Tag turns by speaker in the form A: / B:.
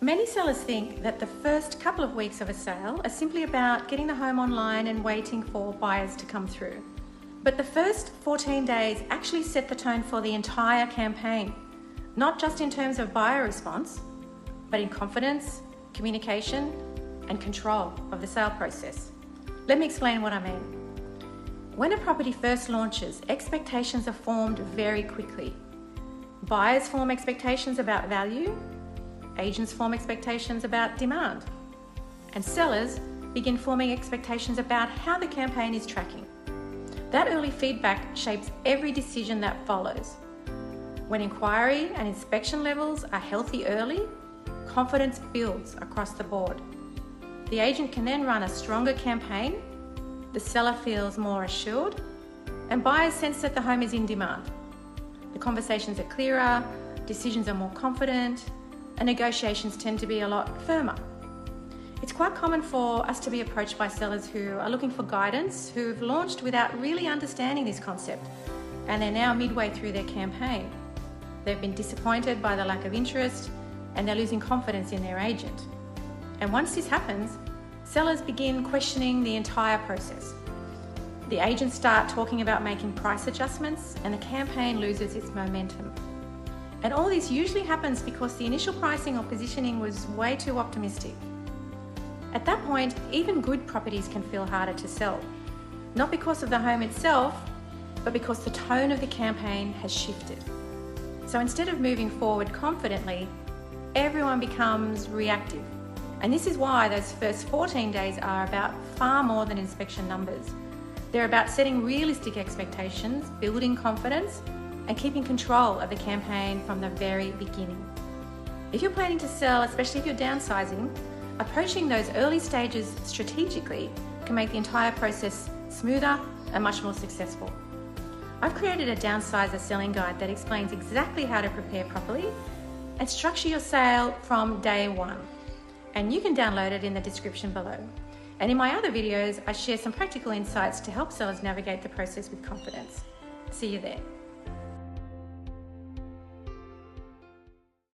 A: Many sellers think that the first couple of weeks of a sale are simply about getting the home online and waiting for buyers to come through. But the first 14 days actually set the tone for the entire campaign, not just in terms of buyer response, but in confidence, communication, and control of the sale process. Let me explain what I mean. When a property first launches, expectations are formed very quickly. Buyers form expectations about value, agents form expectations about demand, and sellers begin forming expectations about how the campaign is tracking. That early feedback shapes every decision that follows. When inquiry and inspection levels are healthy early, confidence builds across the board. The agent can then run a stronger campaign, the seller feels more assured, and buyers sense that the home is in demand. The conversations are clearer, decisions are more confident, and negotiations tend to be a lot firmer. It's quite common for us to be approached by sellers who are looking for guidance, who've launched without really understanding this concept, and they're now midway through their campaign. They've been disappointed by the lack of interest, and they're losing confidence in their agent. And once this happens, sellers begin questioning the entire process. The agents start talking about making price adjustments, and the campaign loses its momentum. And all this usually happens because the initial pricing or positioning was way too optimistic. At that point, even good properties can feel harder to sell, not because of the home itself, but because the tone of the campaign has shifted. So instead of moving forward confidently, everyone becomes reactive. And this is why those first 14 days are about far more than inspection numbers. They're about setting realistic expectations, building confidence, and keeping control of the campaign from the very beginning. If you're planning to sell, especially if you're downsizing, approaching those early stages strategically can make the entire process smoother and much more successful. I've created a downsizer selling guide that explains exactly how to prepare properly and structure your sale from day one. And you can download it in the description below. And in my other videos, I share some practical insights to help sellers navigate the process with confidence. See you there.